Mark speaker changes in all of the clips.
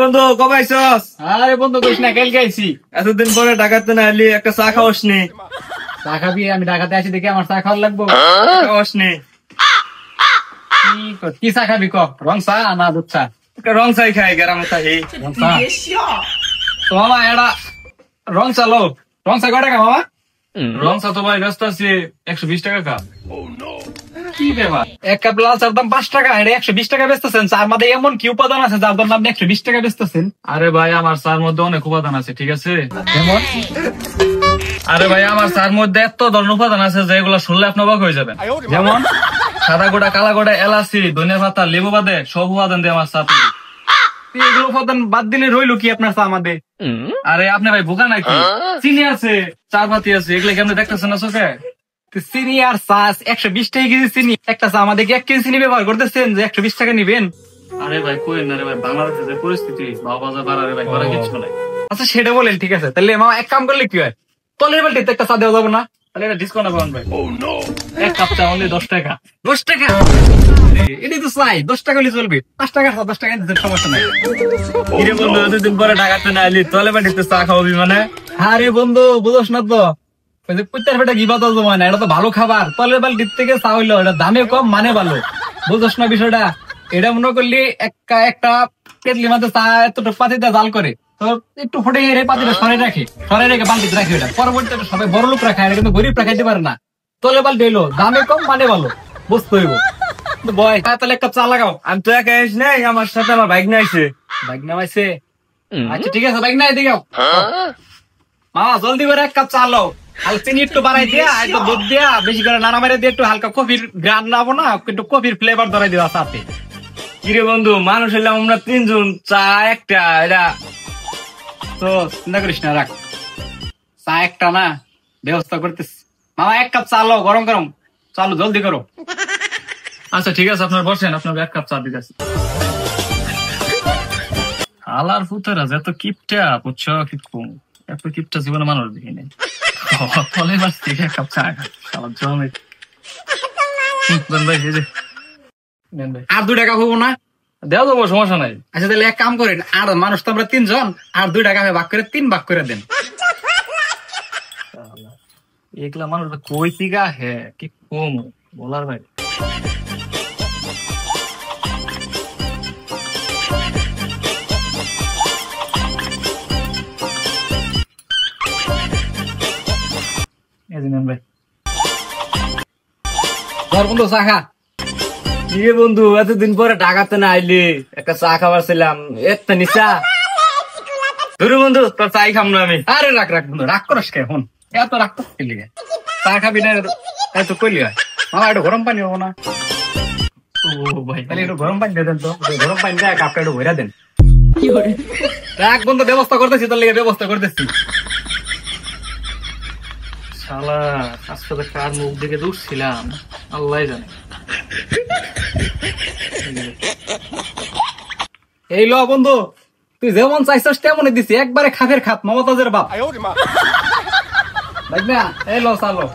Speaker 1: বন্ধু কবে আইসস?
Speaker 2: আরে বন্ধু কইস না, কালকে আইছি।
Speaker 1: এতদিন পরে ঢাকাতে না এলি, একটা চা খাওয়াস নি?
Speaker 2: চা খাবি? আমি ঢাকাতে আসি দেখি আমার চা খাওয়ার লাগবো?
Speaker 1: খাওয়াস নি?
Speaker 2: কি চা খাবি ক? রং চা না দুধ চা?
Speaker 1: একটা রং চাই খাই, গ্রামে থাকি।
Speaker 2: রং চা তো মামা, এটা রং চা লো। রং চা কয় টাকা মামা?
Speaker 1: রং চা তো ভাই ব্যস্ত আছি, 120 টাকা কাপ।
Speaker 2: কি ব্যাপার, এক কাপ লাল চার দাম 5 টাকা, এটা 120 টাকা বেচতেছেন? চার মধ্যে এমন কি উপাদান আছে যার দাম আপনি 120 টাকা বেচতেছেন?
Speaker 1: আরে ভাই, আমার চার মধ্যে অনেক উপাদান আছে, ঠিক আছে?
Speaker 2: যেমন?
Speaker 1: আরে ভাই, আমার চার মধ্যে এত ধরনের উপাদান আছে যেগুলো শুনলে আপনি অবাক হয়ে যাবেন।
Speaker 2: যেমন?
Speaker 1: সাদা গোটা, কালা গোটা, এলাচি, ধনিয়া পাতা, লেবু বাদে সব উপাদান দিয়ে আমার চা তৈরি।
Speaker 2: এগুলো উপাদান বাদ দিলে রইলো কি আপনার চা মধ্যে?
Speaker 1: আরে আপনি ভাই বোকা নাকি? চিনি আছে, চা পাতি আছে, এগুলো কেমন দেখতেছেন না চোখে?
Speaker 2: চিনি আর চা 120 টাকা কেজি চিনি, একটা চা আমাদের 1 কেজি চিনি ব্যবহার করতেছেন যে 120 টাকা নিবেন?
Speaker 1: আরে ভাই কই না রে ভাই, বাংলাদেশের যে পরিস্থিতি, ভাও বাজার বাড়ারে ভাই, করা কিছু নাই।
Speaker 2: আচ্ছা সেটা বলেন, ঠিক আছে। তাহলে মামা এক কাম করলে কি হয়, তলের বালতিতে একটা চা দেওয়া যাবে না?
Speaker 1: তাহলে এটা ডিসকাউন্ট পাবেন ভাই। এক কাপ চা অনলি 10 টাকা।
Speaker 2: 10 টাকা? এটাই তো চাই, 10 টাকা হলে চলবে। 5 টাকা 10 টাকা দিতে সমস্যা নাই।
Speaker 1: কিরে বন্ধু, এতদিন পরে ঢাকাতে না এলি, তলে বাড়িতে চা খাওয়াবি মানে?
Speaker 2: আরে বন্ধু বুঝোস না তো, ওই যে কুত্তার পেটা ঘি পাতা জমায় না, এটা তো ভালো খাবার। তলের বালতির থেকে চা হইলো, এটা দামে কম মানে ভালো। বুঝোস না বিষয়টা? এটা মনে করলি একটা কেটলি মাঝে চা এতটুকু পাতিতে জাল করে, তো একটু ফুটে গিয়ে পাতিটা সরাই রেখে বালতিতে রাখি। এটা পরবর্তীতে সবাই বড় লোক রাখায়, কিন্তু গরিব রাখাইতে পারে না। তলে বালতি হইলো, দামে কম মানে ভালো, বুঝতে হইব। বয় তাহলে এক কাপ চা লাগাও।
Speaker 1: আমি তো একা আইস নাই, আমার সাথে আমার বাইক নিয়ে আইছে।
Speaker 2: বাইক নামাইছে? আচ্ছা ঠিক আছে, বাইক নাই দিকে মামা জলদি করে এক কাপ চা লাও। আর চিনি একটু বাড়াই দিয়া, একটু দুধ দিয়া, বেশি করে নাড়া মেরে দিয়ে একটু হালকা কফির গ্রান নাবো না, একটু কফির ফ্লেভার ধরাই দিবা সাথে।
Speaker 1: কিরে বন্ধু, মানুষ হইলাম আমরা 3 জন, চা একটা, এটা
Speaker 2: তো চিন্তা করিস না, রাখ। চা একটা না, ব্যবস্থা করতেছি। মামা এক কাপ চা লাও, গরম গরম চালু, জলদি করো।
Speaker 1: আচ্ছা ঠিক আছে, আপনার বসেন, আপনার এক কাপ চা দিতেছি। হালার ফুতেরা এত কিপটা, বুঝছো? এত কিপটা জীবনে মানুষ দেখি নাই। তলে বাস থেকে এক কাপ চা খাওয়া জমে। ভাই, এই যে নেন ভাই।
Speaker 2: আর 2 টাকা হবো না?
Speaker 1: দেওয়া যাবো, সমস্যা নাই।
Speaker 2: আচ্ছা তাহলে এক কাম করেন, আর মানুষ তো আমরা 3 জন, আর 2 টাকা ভাগ করে 3 ভাগ করে দেন।
Speaker 1: এগুলা মানুষ কই পিগা হে, কি কম বলার ভাই। ভাই
Speaker 2: ধর বন্ধু চা খা।
Speaker 1: কিরে বন্ধু, এতদিন পরে ঢাকাতে না আইলি, একটা চা খাবার ছিলাম, এত নিচা ধরু বন্ধু, তোর চাই খাম না আমি।
Speaker 2: আরে রাখ বন্ধু, রাগ করিস কে? এখন এত রাগ করতে লিগে চা খাবি না এত কইলি হয়? মামা একটু গরম পানি হবো না?
Speaker 1: ও ভাই,
Speaker 2: তাহলে একটু গরম পানি দিয়ে দেন তো, গরম পানি দেয় কাপটা একটু ভরা দেন। রাখ বন্ধু, ব্যবস্থা করতেছি, তোর লেগে ব্যবস্থা করতেছি।
Speaker 1: শালা আজকে কার মুখ দিকে দূরছিলাম আল্লাহ জানে।
Speaker 2: এই ল বন্ধু, তুই যেমন চাইছিস তেমনই দিছি, একবারে খাপের খাপ, মমতাজের বাপ। দেখ না, এই লো চালো।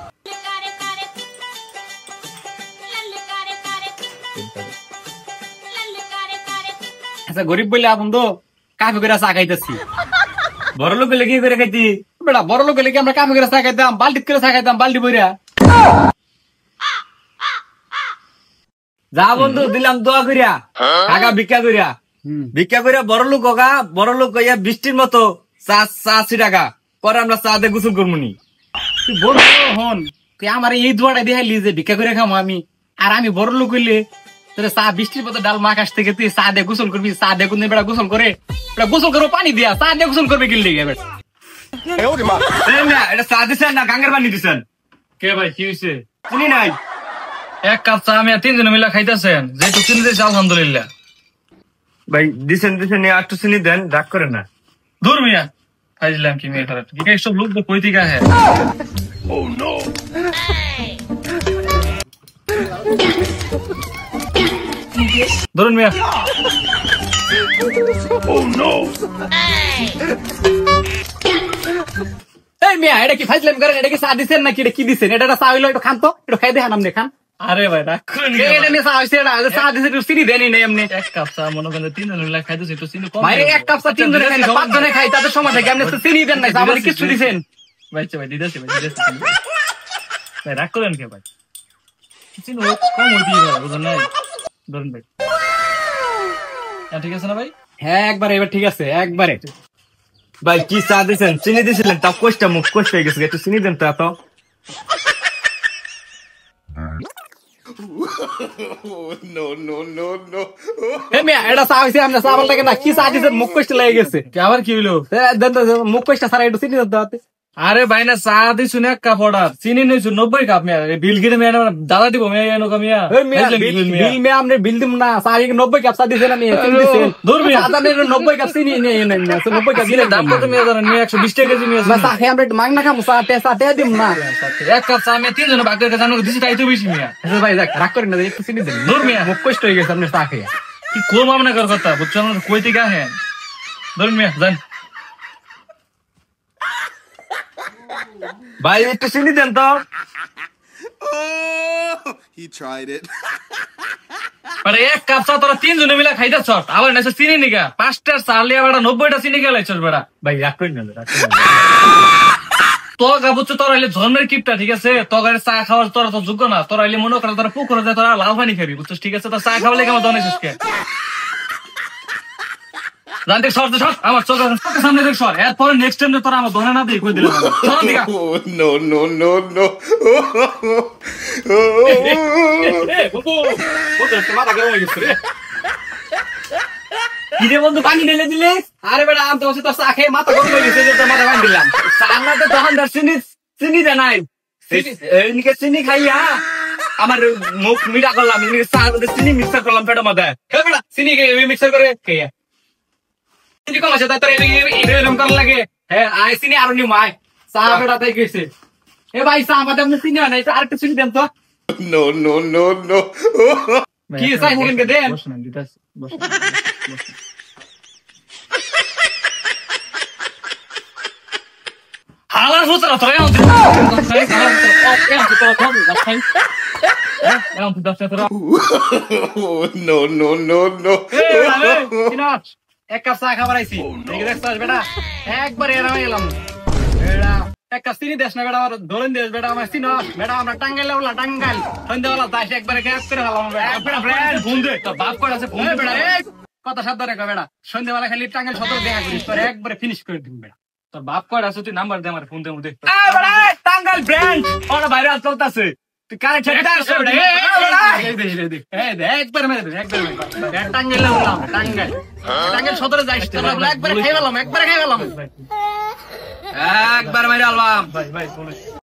Speaker 2: আচ্ছা গরিব বললে বন্ধু কাফি করে চা খাইতেছি,
Speaker 1: বড় লোক হলে কি করে খাইতি?
Speaker 2: বেটা বড় লোক হলে কি আমরা কাফি করে চা খাইতাম? বাল্টি করে চা খাইতাম, বাল্টি বইরা।
Speaker 1: যা বন্ধু, দিলাম দোয়া করিয়া, কাকা ভিক্ষা করিয়া, ভিক্ষা করিয়া বড় লোক হোকা, বড় লোক হইয়া বৃষ্টির মতো চা 80 টাকা পরে আমরা চা দিয়ে গোসল করবো নি।
Speaker 2: তুই বড় হন, তুই আমার এই দোয়াটা দেখাইলি যে ভিক্ষা করে খামো আমি, আর আমি বড় লোক হইলে তোর চা বৃষ্টির মতো ডাল মাকাশ থেকে তুই চা দিয়ে গোসল করবি? চা দিয়ে কোন বেড়া গোসল করে? গোসল করবো পানি দিয়া, চা দিয়ে গোসল করবে কিনলে বেটা?
Speaker 1: এটা চা দিচ্ছেন না গাঙ্গের পানি দিচ্ছেন? কে ভাই, কি হয়েছে? চিনি নাই। এক কাপ চা আমি 3 জন মিলা খাইতেছেন, যেহেতু চিনি দিয়েছে আলহামদুলিল্লাহ। ভাই দিচ্ছেন একটু চিনি দেন, রাগ করে না। দূর মিয়া, খাইছিলাম কি মেয়ে খারাপ, কি সব লোক তো কই থেকে আহে। ধরুন মিয়া।
Speaker 2: এই মিয়া, এটা কি ফাইজলাম করেন? এটা কি চা দিচ্ছেন নাকি? এটা কি দিচ্ছেন? এটা চা হইলো, একটু খান তো, একটু খাই দেখান, আপনি খান।
Speaker 1: আরে ভাই রাগ করেন কে
Speaker 2: এটা নিয়ে চা হইছে এটা চা দিছে একটু চিনি দেনি নাই এমনি
Speaker 1: এক কাপ চা মনে করেন 3 জন মিলে খাইতেছি একটু চিনি কম
Speaker 2: ভাই এক কাপ চা 3 জনে খাই না 5 জনে খাই তাদের সমস্যা কি আপনি তো চিনি দেন নাই আমার কিছু দিবেন
Speaker 1: ভাই দিতেছি ভাই রাগ করেন কে ভাই চিনি কম হইতেই ভাই বুঝেন নাই ধরুন ভাই ঠিক আছে না ভাই
Speaker 2: হ্যাঁ একবারে এবার ঠিক আছে একবারে
Speaker 1: ভাই কি চা দিছেন চিনি দিছিলেন তা কোষ্টা মুখ কোষ হয়ে গেছে একটু চিনি দেন তো এত
Speaker 2: এটা চা হয়েছে আমরা চা বলতে না কি চা দিছে মুখ কষ্ট লেগে গেছে
Speaker 1: আবার কি হইলো
Speaker 2: মুখ কষ্ট সারা একটু চিনি দিতে
Speaker 1: আরে ভাই না চা দিছু না এক কাপ অর্ডার চিনি নিছু 90 কাপ মিয়া বিল গিরে মিয়া দাদা দিব মিয়া এনো কামিয়া
Speaker 2: বিল মে আমনে বিল দিম না সারি 90 কাপ চা দিছেন আমি চিনি দিছেন
Speaker 1: দূর মিয়া
Speaker 2: দাদা নে 90 কাপ চিনি নেই 90 কাপ দিলে
Speaker 1: দাম কত মিয়া জানেন মিয়া 120 টাকা কেজি মিয়া
Speaker 2: না চা খাই আমরা মাং না খাম চা টে দিম না
Speaker 1: এক কাপ চা মিয়া 3 জন ভাগ করে জানো দিছি তাই তো বেশি মিয়া
Speaker 2: ভাই দেখ রাগ করেন না একটু চিনি দেন
Speaker 1: দূর মিয়া
Speaker 2: মুখ কষ্ট হয়ে গেছে আপনি চা খাই
Speaker 1: কি কোন মামনা কর কথা বুঝছো আমরা কই থেকে আহেন দূর মিয়া জান ভাই একটু চিনি দেন তো
Speaker 3: He tried it.
Speaker 1: আরে এক কাপ চা তোরা 3 জনে মিলে খাইতেছ আবার না চিনি নিগা 5টা চা লিয়া বড় 90টা চিনি গেলাইছস বড়
Speaker 2: ভাই রাগ করেন না
Speaker 1: তো গাবুচ্ছ তোরা হইলে জন্মের কিপটা ঠিক আছে তো গাড়ি চা খাওয়ার তোরা তো যোগ্য না তোরা হইলে মনে করে তোরা পুকুরে যায় তোরা লাল পানি খাবি বুঝছিস ঠিক আছে তো চা খাওয়ালে কেমন দনেছিস কে জানতে সর আমার চোখের সামনে দেখ সর এরপরে নেক্সট টাইম তোরা আমার দনে না দিয়ে কই দিলাম সর দিকা
Speaker 3: Oh, no.
Speaker 2: কিরে বন্ধু পানি ঢেলে দিলে আরে বেটা আম তো চা খেয়ে মাথা গরম হয়ে গেছে যে মাথা পানি দিলাম
Speaker 1: সামনে তো দোকানদার চিনি দে নাই এদিকে চিনি খাইয়া আমার মুখ মিঠা করলাম এদিকে চা চিনি মিক্সার করলাম পেটের মধ্যে
Speaker 2: হ্যাঁ বেটা চিনি মিক্সার করে খেয়ে চিনি কম আছে তাই এরকম করার লাগে হ্যাঁ আয় চিনি আরো নি মায় চা বেটা তাই গেছে এ ভাই চা আমাদের আপনি চিনি নাই আর একটু চিনি দেন তো
Speaker 3: No.
Speaker 2: কি চাই মুখে দেন
Speaker 1: হালা সুতরা তোরা
Speaker 3: Oh, no.
Speaker 2: এক কাপ চা খাবার আইছি দেখছিস বেটা একবার এরা এলাম এক কাপ চিনি দেশ না বেটা আমার ধরেন দেশ বেটা আমার চিনো বেটা আমরা টাঙ্গাইলে বলা টাঙ্গাইল সন্ধ্যাবেলা যাইস একবারে গ্যাস করে ফেলাম
Speaker 1: ফোন দে তোর বাপ করে আছে ফোন দে
Speaker 2: বেটা কথা সাবধানে কর বেটা সন্ধ্যাবেলা খালি টাঙ্গাইল সদর দেখা করিস তোর একবারে ফিনিশ করে দিন বেটা
Speaker 1: তোর বাপ করে আছে তুই নাম্বার দে আমার ফোন দে মধ্যে
Speaker 2: টাঙ্গাইল ব্র্যান্ড ওরা ভাইরাল চলতেছে তুই কারে ছেড়ে দাস একবার টাঙ্গাইল বললাম টাঙ্গাইল সদরে যাইস একবারে খাই পেলাম একবার মাইরে আলবাম
Speaker 1: ভাই